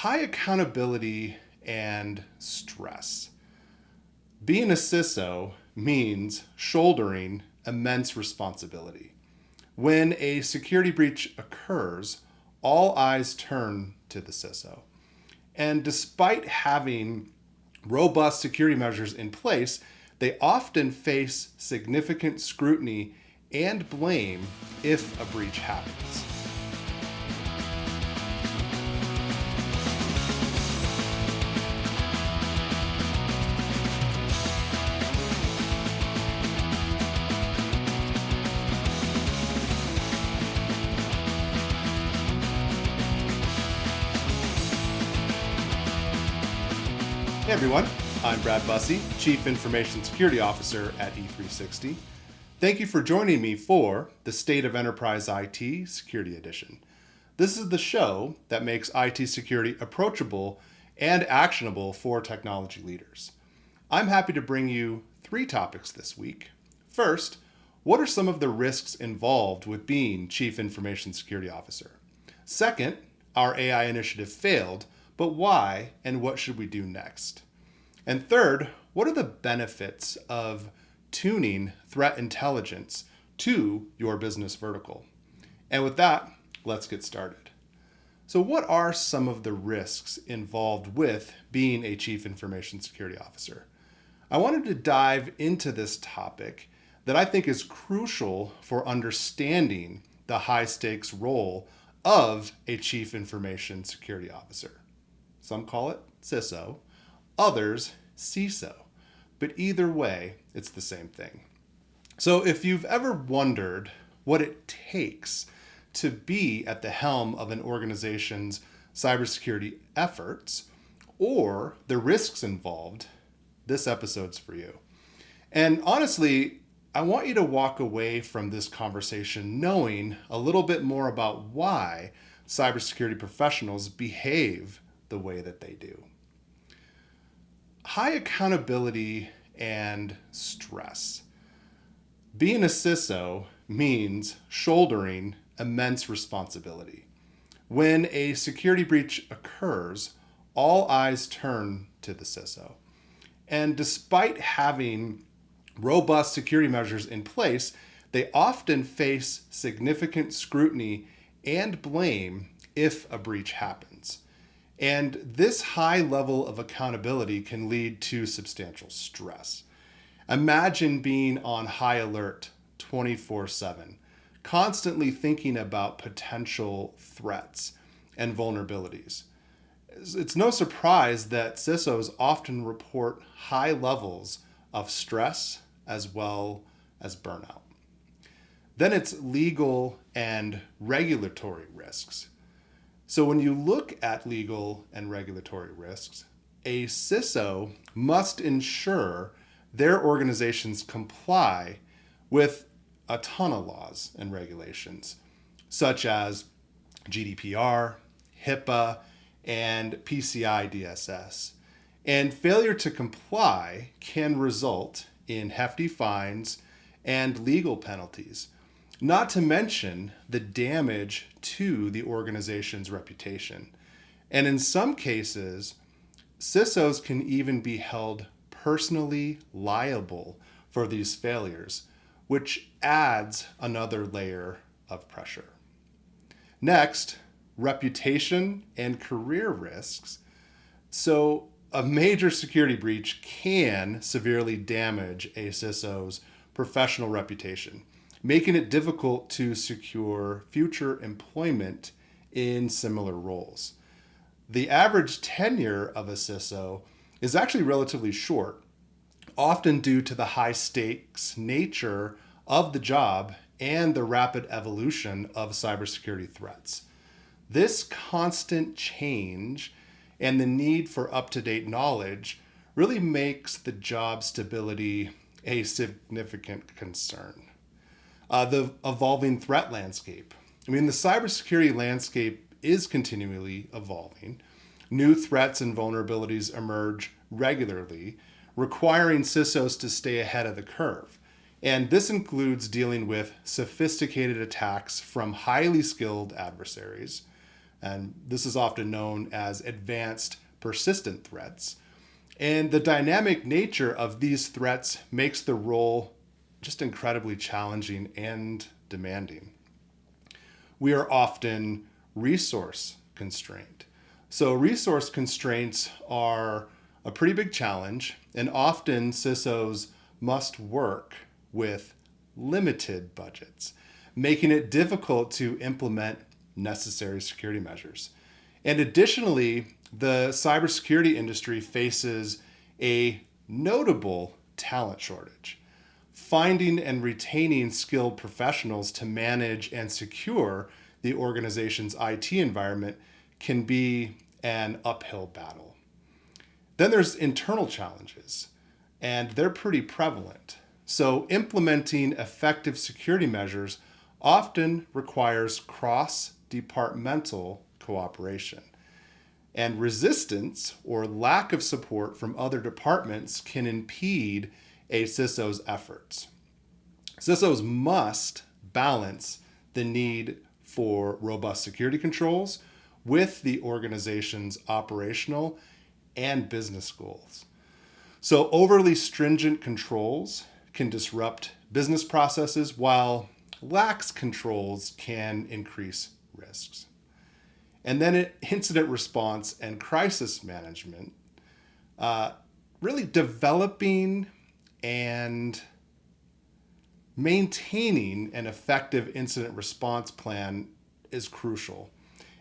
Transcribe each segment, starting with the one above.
High accountability and stress. Being a CISO means shouldering immense responsibility. When a security breach occurs, all eyes turn to the CISO. And despite having robust security measures in place, they often face significant scrutiny and blame if a breach happens. Hey everyone, I'm Brad Bussie, Chief Information Security Officer at E360. Thank you for joining me for the State of Enterprise IT Security Edition. This is the show that makes IT security approachable and actionable for technology leaders. I'm happy to bring you 3 topics this week. First, what are some of the risks involved with being Chief Information Security Officer? Second, our AI initiative failed, but why and what should we do next? And third, what are the benefits of tuning threat intelligence to your business vertical? And with that, let's get started. So what are some of the risks involved with being a Chief Information Security Officer? I wanted to dive into this topic that I think is crucial for understanding the high stakes role of a Chief Information Security Officer. Some call it CISO, others CISO, but either way, it's the same thing. So if you've ever wondered what it takes to be at the helm of an organization's cybersecurity efforts or the risks involved, this episode's for you. And honestly, I want you to walk away from this conversation knowing a little bit more about why cybersecurity professionals behave the way that they do. High accountability and stress. Being a CISO means shouldering immense responsibility. When a security breach occurs, all eyes turn to the CISO. And despite having robust security measures in place, they often face significant scrutiny and blame if a breach happens. And this high level of accountability can lead to substantial stress. Imagine being on high alert 24/7, constantly thinking about potential threats and vulnerabilities. It's no surprise that CISOs often report high levels of stress as well as burnout. Then it's legal and regulatory risks. So when you look at legal and regulatory risks, a CISO must ensure their organizations comply with a ton of laws and regulations, such as GDPR, HIPAA, and PCI DSS. And failure to comply can result in hefty fines and legal penalties, not to mention the damage to the organization's reputation. And in some cases, CISOs can even be held personally liable for these failures, which adds another layer of pressure. Next, reputation and career risks. So a major security breach can severely damage a CISO's professional reputation, making it difficult to secure future employment in similar roles. The average tenure of a CISO is actually relatively short, often due to the high stakes nature of the job and the rapid evolution of cybersecurity threats. This constant change and the need for up-to-date knowledge really makes the job stability a significant concern. The evolving threat landscape. The cybersecurity landscape is continually evolving. New threats and vulnerabilities emerge regularly, requiring CISOs to stay ahead of the curve. And this includes dealing with sophisticated attacks from highly skilled adversaries, And this is often known as advanced persistent threats. And the dynamic nature of these threats makes the role just incredibly challenging and demanding. We are often resource constrained. So resource constraints are a pretty big challenge, and often CISOs must work with limited budgets, making it difficult to implement necessary security measures. And additionally, the cybersecurity industry faces a notable talent shortage. Finding and retaining skilled professionals to manage and secure the organization's IT environment can be an uphill battle. Then there's internal challenges, and they're pretty prevalent. So implementing effective security measures often requires cross-departmental cooperation. And resistance or lack of support from other departments can impede a CISO's efforts. CISOs must balance the need for robust security controls with the organization's operational and business goals. So overly stringent controls can disrupt business processes, while lax controls can increase risks. And then incident response and crisis management, really developing and maintaining an effective incident response plan is crucial.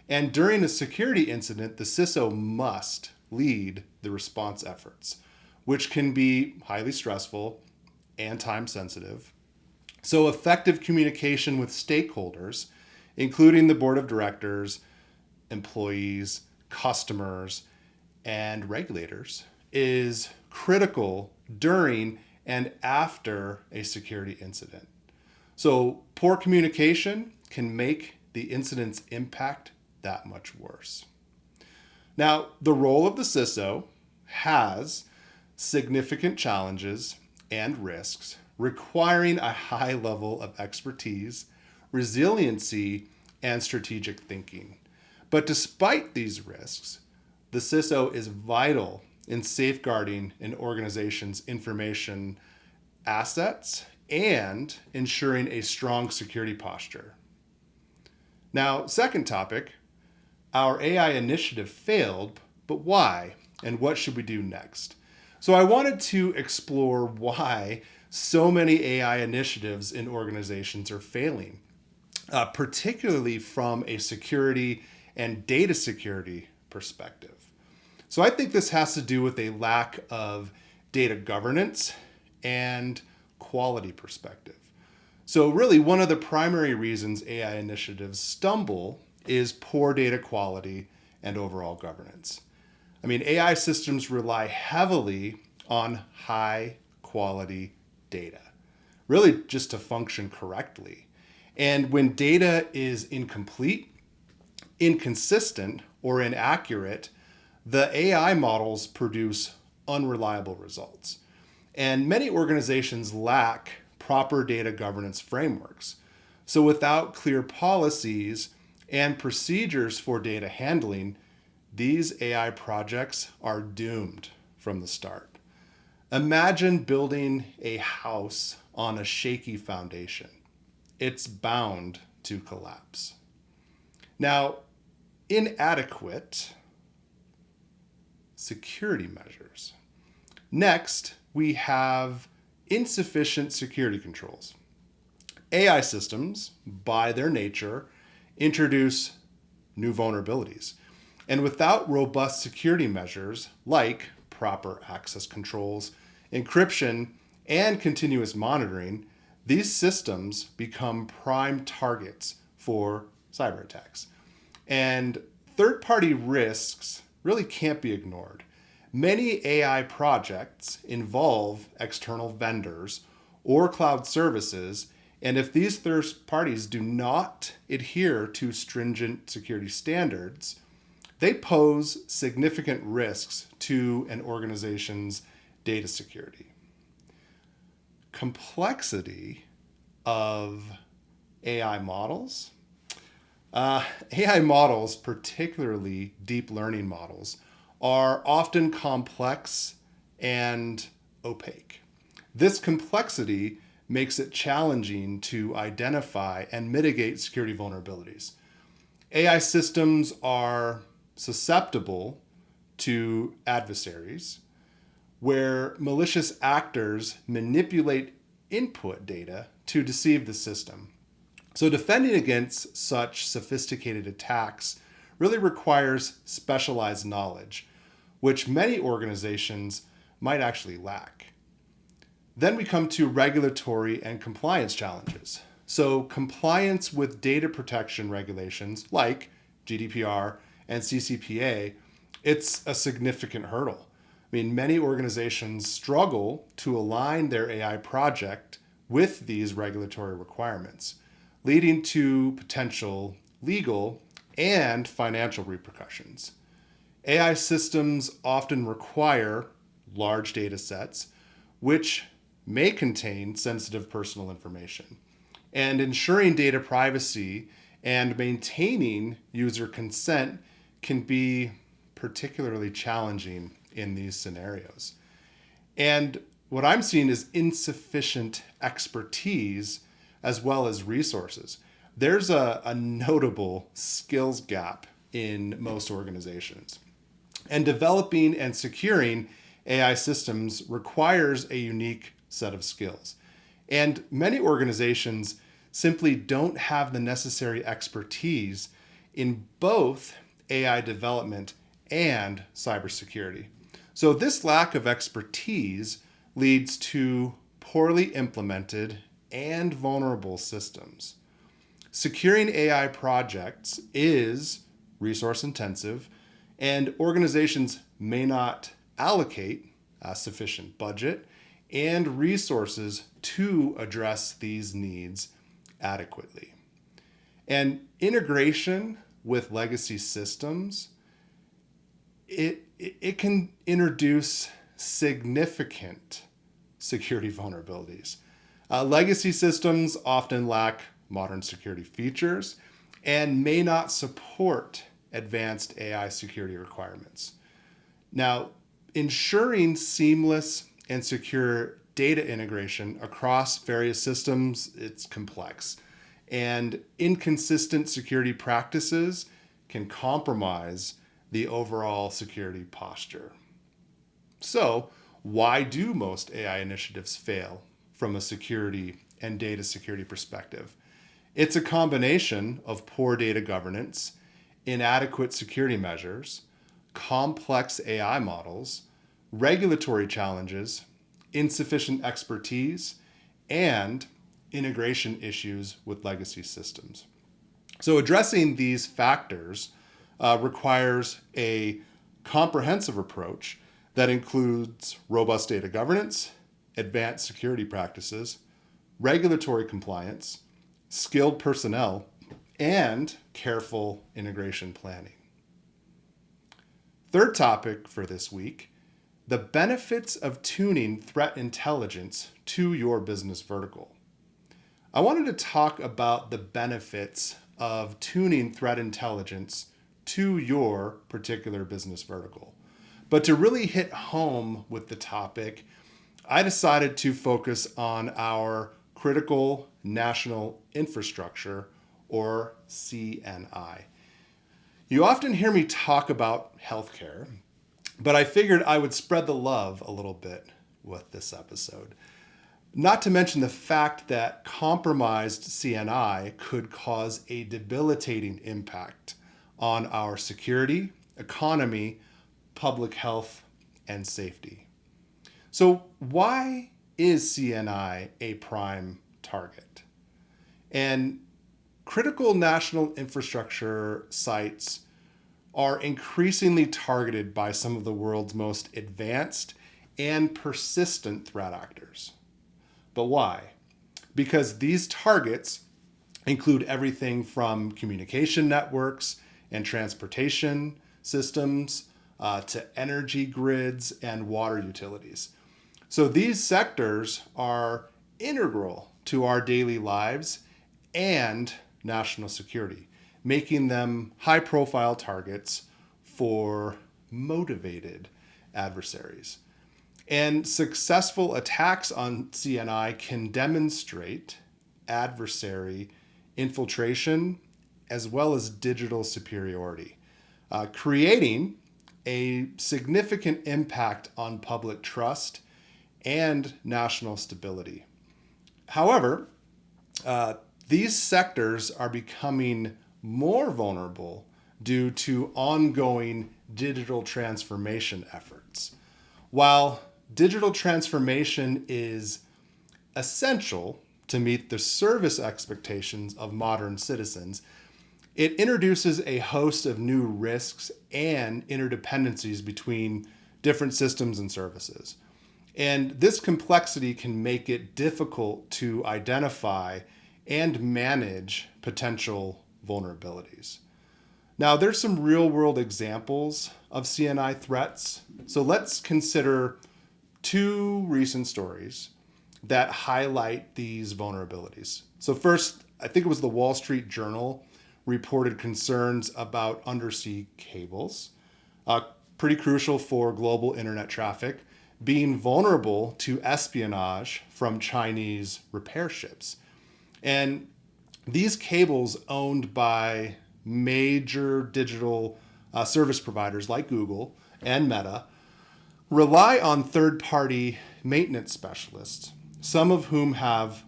And during a security incident, the CISO must lead the response efforts, which can be highly stressful and time sensitive. So effective communication with stakeholders, including the board of directors, employees, customers, and regulators, is critical during and after a security incident. So poor communication can make the incident's impact that much worse. Now, the role of the CISO has significant challenges and risks, requiring a high level of expertise, resiliency, and strategic thinking. But despite these risks, the CISO is vital in safeguarding an organization's information assets and ensuring a strong security posture. Now, second topic, our AI initiative failed, but why? And what should we do next? So I wanted to explore why so many AI initiatives in organizations are failing, particularly from a security and data security perspective. So I think this has to do with a lack of data governance and quality perspective. So really, one of the primary reasons AI initiatives stumble is poor data quality and overall governance. I mean, AI systems rely heavily on high quality data, really just to function correctly. And when data is incomplete, inconsistent, or inaccurate, the AI models produce unreliable results. And many organizations lack proper data governance frameworks. So without clear policies and procedures for data handling, these AI projects are doomed from the start. Imagine building a house on a shaky foundation. It's bound to collapse. Now, inadequate security measures. Next, we have insufficient security controls. AI systems, by their nature, introduce new vulnerabilities. And without robust security measures like proper access controls, encryption, and continuous monitoring, these systems become prime targets for cyber attacks. And third-party risks really can't be ignored. Many AI projects involve external vendors or cloud services, and if these third parties do not adhere to stringent security standards, they pose significant risks to an organization's data security. Complexity of AI models. AI models, particularly deep learning models, are often complex and opaque. This complexity makes it challenging to identify and mitigate security vulnerabilities. AI systems are susceptible to adversaries, where malicious actors manipulate input data to deceive the system. So, defending against such sophisticated attacks really requires specialized knowledge, which many organizations might actually lack. Then we come to regulatory and compliance challenges. So, compliance with data protection regulations like GDPR and CCPA, it's a significant hurdle. I mean, many organizations struggle to align their AI project with these regulatory requirements, leading to potential legal and financial repercussions. AI systems often require large data sets, which may contain sensitive personal information. And ensuring data privacy and maintaining user consent can be particularly challenging in these scenarios. And what I'm seeing is insufficient expertise as well as resources. There's a notable skills gap in most organizations. And developing and securing AI systems requires a unique set of skills. And many organizations simply don't have the necessary expertise in both AI development and cybersecurity. So, this lack of expertise leads to poorly implemented and vulnerable systems. Securing AI projects is resource intensive, and organizations may not allocate sufficient budget and resources to address these needs adequately. And integration with legacy systems, it can introduce significant security vulnerabilities. Legacy systems often lack modern security features and may not support advanced AI security requirements. Now, ensuring seamless and secure data integration across various systems, it's complex. And inconsistent security practices can compromise the overall security posture. So, why do most AI initiatives fail from a security and data security perspective? It's a combination of poor data governance, inadequate security measures, complex AI models, regulatory challenges, insufficient expertise, and integration issues with legacy systems. So, addressing these factors requires a comprehensive approach that includes robust data governance, advanced security practices, regulatory compliance, skilled personnel, and careful integration planning. Third topic for this week: the benefits of tuning threat intelligence to your business vertical. I wanted to talk about the benefits of tuning threat intelligence to your particular business vertical. But to really hit home with the topic, I decided to focus on our critical national infrastructure, or CNI. You often hear me talk about healthcare, but I figured I would spread the love a little bit with this episode. Not to mention the fact that compromised CNI could cause a debilitating impact on our security, economy, public health, and safety. So, why is CNI a prime target? And critical national infrastructure sites are increasingly targeted by some of the world's most advanced and persistent threat actors. But why? Because these targets include everything from communication networks and transportation systems to energy grids and water utilities. So these sectors are integral to our daily lives and national security. making them high-profile targets for motivated adversaries. And successful attacks on CNI can demonstrate adversary infiltration as well as digital superiority, creating a significant impact on public trust and national stability. However, these sectors are becoming more vulnerable due to ongoing digital transformation efforts. While digital transformation is essential to meet the service expectations of modern citizens, it introduces a host of new risks and interdependencies between different systems and services. And this complexity can make it difficult to identify and manage potential vulnerabilities. Now, there's some real-world examples of CNI threats. So let's consider two recent stories that highlight these vulnerabilities. So first, I think it was the Wall Street Journal reported concerns about undersea cables, pretty crucial for global internet traffic, being vulnerable to espionage from Chinese repair ships. And these cables, owned by major digital service providers like Google and Meta, rely on third-party maintenance specialists, some of whom have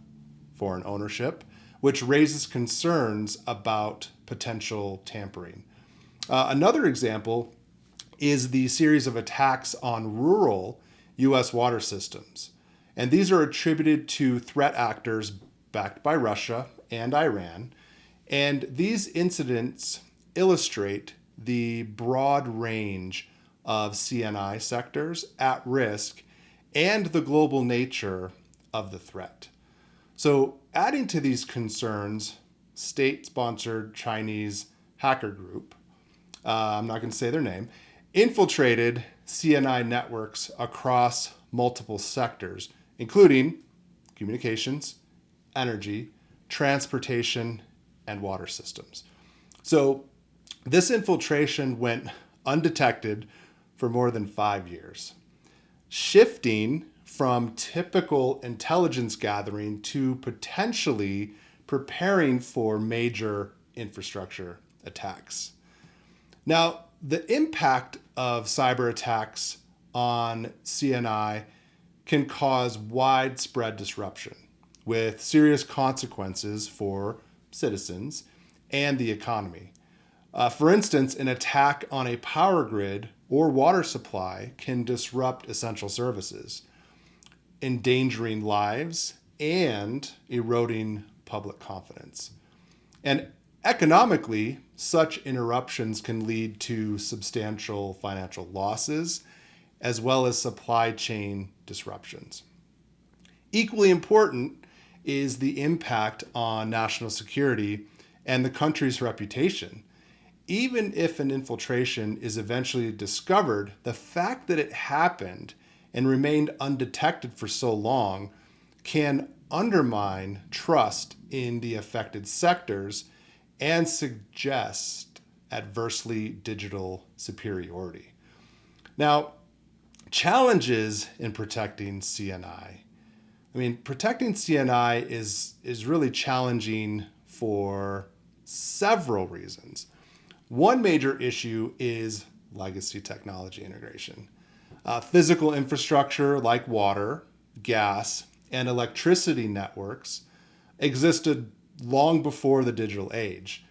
foreign ownership, which raises concerns about potential tampering. Another example is the series of attacks on rural U.S. water systems. And these are attributed to threat actors backed by Russia and Iran. And these incidents illustrate the broad range of CNI sectors at risk and the global nature of the threat. So, adding to these concerns, state-sponsored Chinese hacker group, I'm not going to say their name, infiltrated CNI networks across multiple sectors, including communications, energy, transportation, and water systems. So this infiltration went undetected for more than 5 years, shifting from typical intelligence gathering to potentially preparing for major infrastructure attacks. Now, the impact of cyber attacks on CNI can cause widespread disruption with serious consequences for citizens and the economy. For instance, an attack on a power grid or water supply can disrupt essential services, endangering lives and eroding public confidence. And economically, such interruptions can lead to substantial financial losses as well as supply chain disruptions. Equally important is the impact on national security and the country's reputation. Even if an infiltration is eventually discovered, the fact that it happened and remained undetected for so long can undermine trust in the affected sectors and suggest adversely digital superiority. Now, challenges in protecting CNI. Protecting CNI is really challenging for several reasons. One major issue is legacy technology integration. Physical infrastructure like water, gas, and electricity networks existed long before the digital age.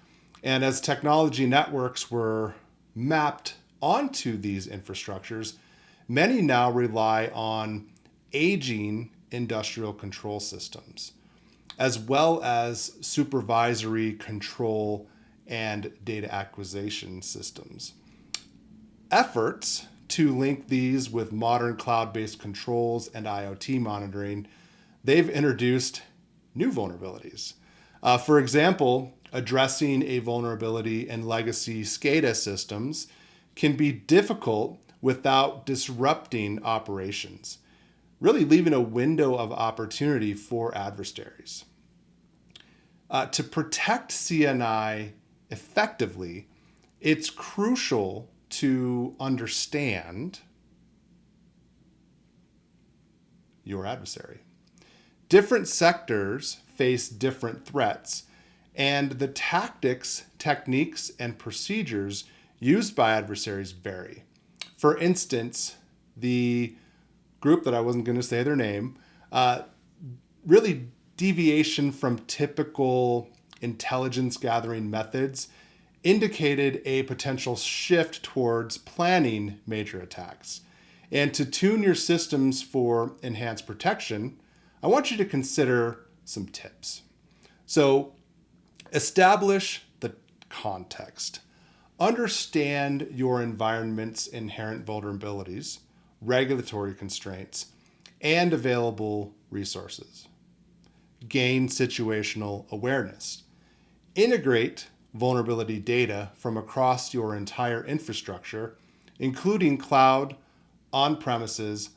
And as technology networks were mapped onto these infrastructures, many now rely on aging industrial control systems, as well as supervisory control and data acquisition systems. Efforts to link these with modern cloud-based controls and IoT monitoring, they've introduced new vulnerabilities. For example, addressing a vulnerability in legacy SCADA systems can be difficult without disrupting operations, really leaving a window of opportunity for adversaries. To protect CNI effectively, it's crucial to understand your adversary. Different sectors face different threats, and the tactics, techniques, and procedures used by adversaries vary. For instance, the group that I wasn't going to say their name, really deviation from typical intelligence gathering methods indicated a potential shift towards planning major attacks. And to tune your systems for enhanced protection, I want you to consider some tips. So, establish the context. Understand your environment's inherent vulnerabilities, regulatory constraints, and available resources. Gain situational awareness. Integrate vulnerability data from across your entire infrastructure, including cloud, on-premises,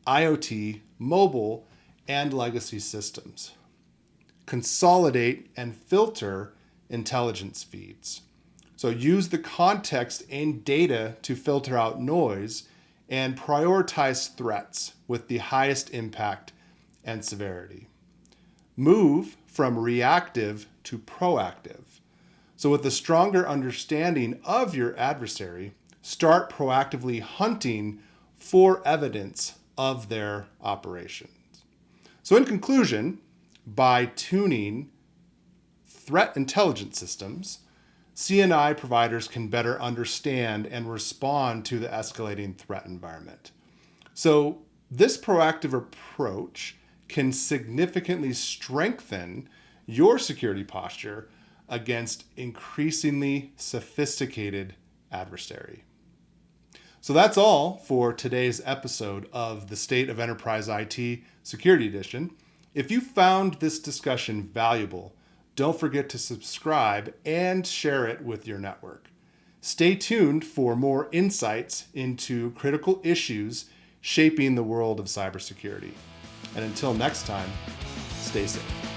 IoT, mobile, and legacy systems. Consolidate and filter intelligence feeds. So use the context and data to filter out noise and prioritize threats with the highest impact and severity. Move from reactive to proactive. So with a stronger understanding of your adversary, start proactively hunting for evidence of their operations. So in conclusion, by tuning threat intelligence systems, C&I providers can better understand and respond to the escalating threat environment. So this proactive approach can significantly strengthen your security posture against increasingly sophisticated adversary. So that's all for today's episode of the State of Enterprise IT Security Edition. If you found this discussion valuable, don't forget to subscribe and share it with your network. Stay tuned for more insights into critical issues shaping the world of cybersecurity. And until next time, stay safe.